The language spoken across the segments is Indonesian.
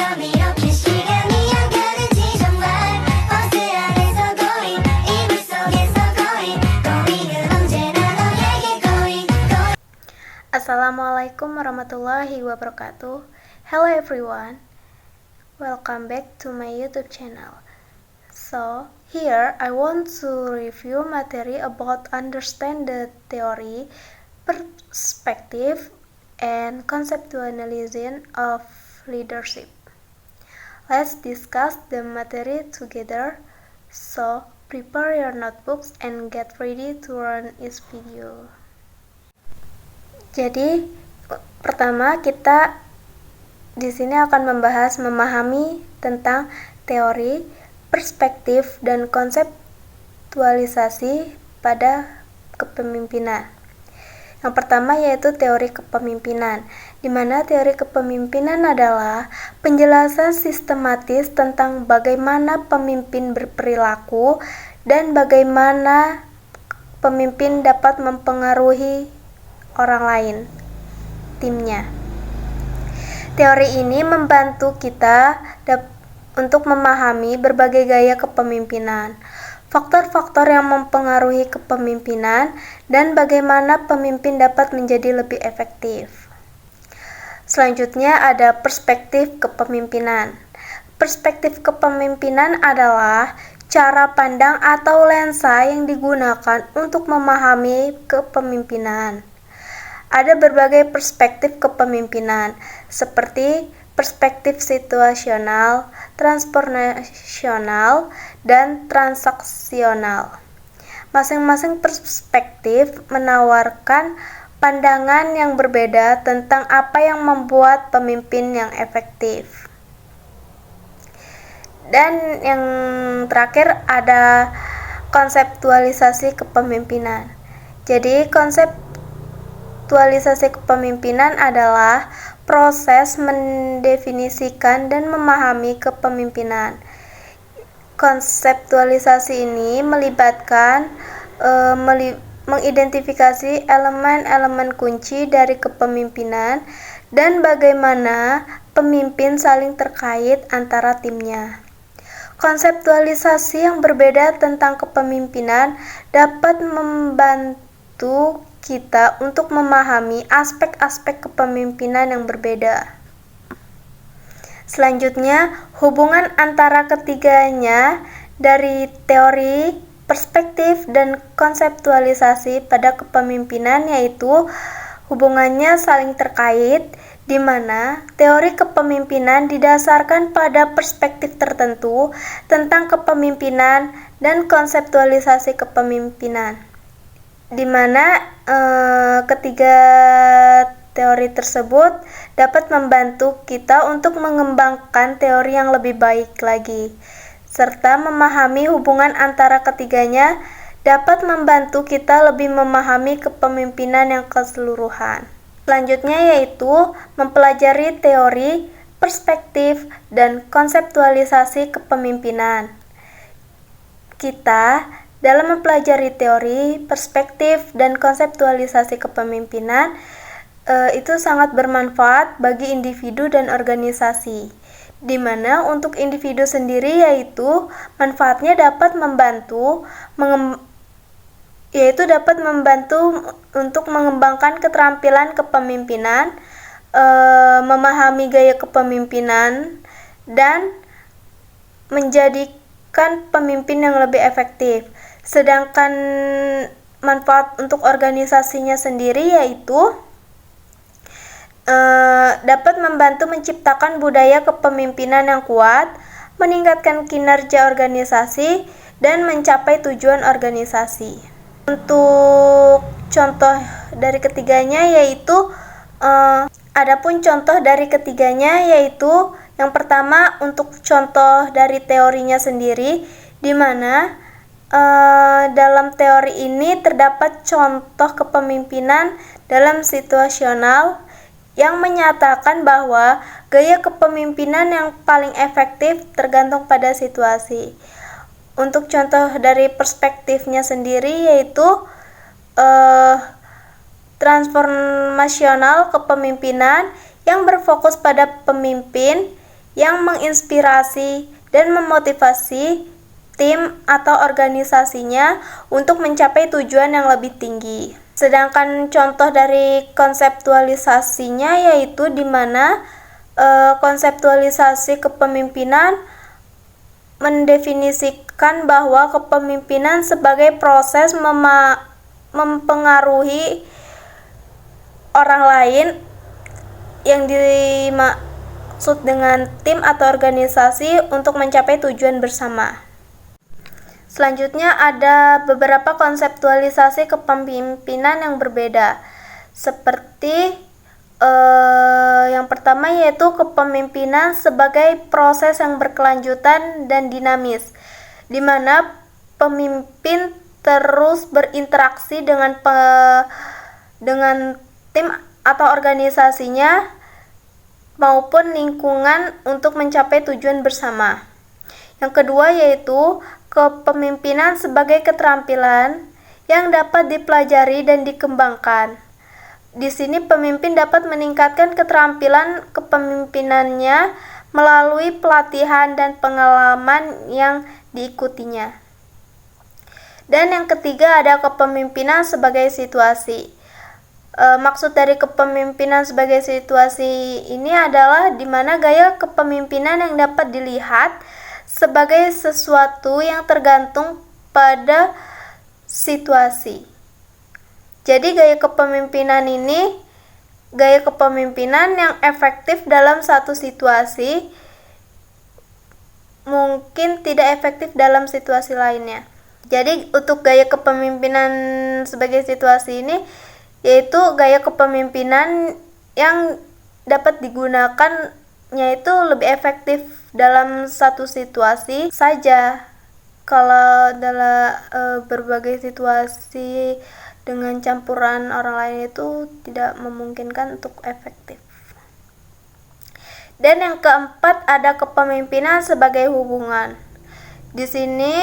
참 이렇게 시간이 안 가는지 정말 버스 안에서 going 이불 속에서 going 은 언제나 너에게 going. Assalamualaikum warahmatullahi wabarakatuh. Hello everyone, welcome back to my YouTube channel. So here I want to review material about understand the theory, perspective, and conceptualization of leadership. Let's discuss the material together. So prepare your notebooks and get ready to run this video. Jadi pertama kita di sini akan memahami tentang teori, perspektif, dan konseptualisasi pada kepemimpinan. Yang pertama yaitu teori kepemimpinan, di mana teori kepemimpinan adalah penjelasan sistematis tentang bagaimana pemimpin berperilaku dan bagaimana pemimpin dapat mempengaruhi orang lain, timnya. Teori ini membantu kita untuk memahami berbagai gaya kepemimpinan, faktor-faktor yang mempengaruhi kepemimpinan, dan bagaimana pemimpin dapat menjadi lebih efektif. Selanjutnya ada perspektif kepemimpinan. Perspektif kepemimpinan adalah cara pandang atau lensa yang digunakan untuk memahami kepemimpinan. Ada berbagai perspektif kepemimpinan, seperti perspektif situasional, transformasional, dan transaksional. Masing-masing perspektif menawarkan pandangan yang berbeda tentang apa yang membuat pemimpin yang efektif. Dan yang terakhir ada konseptualisasi kepemimpinan. Jadi konseptualisasi kepemimpinan adalah proses mendefinisikan dan memahami kepemimpinan. Konseptualisasi ini melibatkan mengidentifikasi elemen-elemen kunci dari kepemimpinan dan bagaimana pemimpin saling terkait antara timnya. Konseptualisasi yang berbeda tentang kepemimpinan dapat membantu kita untuk memahami aspek-aspek kepemimpinan yang berbeda. Selanjutnya, hubungan antara ketiganya dari teori, perspektif, dan konseptualisasi pada kepemimpinan yaitu hubungannya saling terkait, di mana teori kepemimpinan didasarkan pada perspektif tertentu tentang kepemimpinan dan konseptualisasi kepemimpinan, di mana ketiga teori tersebut dapat membantu kita untuk mengembangkan teori yang lebih baik lagi, serta memahami hubungan antara ketiganya dapat membantu kita lebih memahami kepemimpinan yang keseluruhan. Selanjutnya yaitu mempelajari teori, perspektif, dan konseptualisasi kepemimpinan. Kita dalam mempelajari teori, perspektif, dan konseptualisasi kepemimpinan itu sangat bermanfaat bagi individu dan organisasi, di mana untuk individu sendiri yaitu manfaatnya dapat membantu untuk mengembangkan keterampilan kepemimpinan, memahami gaya kepemimpinan, dan menjadikan pemimpin yang lebih efektif. Sedangkan manfaat untuk organisasinya sendiri yaitu dapat membantu menciptakan budaya kepemimpinan yang kuat, meningkatkan kinerja organisasi, dan mencapai tujuan organisasi. Untuk contoh dari ketiganya yaitu yang pertama untuk contoh dari teorinya sendiri, di mana dalam teori ini terdapat contoh kepemimpinan dalam situasional yang menyatakan bahwa gaya kepemimpinan yang paling efektif tergantung pada situasi. Untuk contoh dari perspektifnya sendiri yaitu transformasional kepemimpinan yang berfokus pada pemimpin yang menginspirasi dan memotivasi tim atau organisasinya untuk mencapai tujuan yang lebih tinggi. Sedangkan contoh dari konseptualisasinya yaitu di mana konseptualisasi kepemimpinan mendefinisikan bahwa kepemimpinan sebagai proses mempengaruhi orang lain yang dimaksud dengan tim atau organisasi untuk mencapai tujuan bersama. Selanjutnya ada beberapa konseptualisasi kepemimpinan yang berbeda. Seperti yang pertama yaitu kepemimpinan sebagai proses yang berkelanjutan dan dinamis, di mana pemimpin terus berinteraksi dengan tim atau organisasinya maupun lingkungan untuk mencapai tujuan bersama. Yang kedua yaitu kepemimpinan sebagai keterampilan yang dapat dipelajari dan dikembangkan. Di sini pemimpin dapat meningkatkan keterampilan kepemimpinannya melalui pelatihan dan pengalaman yang diikutinya. Dan yang ketiga ada kepemimpinan sebagai situasi. Maksud dari kepemimpinan sebagai situasi ini adalah di mana gaya kepemimpinan yang dapat dilihat sebagai sesuatu yang tergantung pada situasi. Jadi gaya kepemimpinan ini gaya kepemimpinan yang efektif dalam satu situasi, mungkin tidak efektif dalam situasi lainnya. Jadi untuk gaya kepemimpinan sebagai situasi ini yaitu gaya kepemimpinan yang dapat digunakan yaitu lebih efektif dalam satu situasi saja. Kalau dalam berbagai situasi dengan campuran orang lain itu tidak memungkinkan untuk efektif. Dan yang keempat ada kepemimpinan sebagai hubungan. Di sini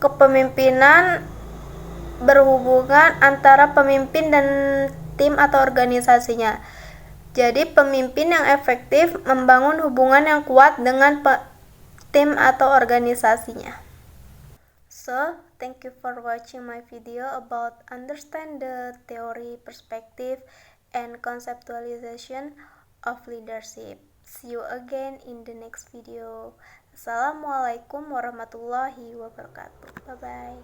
kepemimpinan berhubungan antara pemimpin dan tim atau organisasinya. Jadi pemimpin yang efektif membangun hubungan yang kuat dengan tim atau organisasinya. So, thank you for watching my video about understand the theory, perspective, and conceptualization of leadership. See you again in the next video. Assalamualaikum warahmatullahi wabarakatuh. Bye-bye.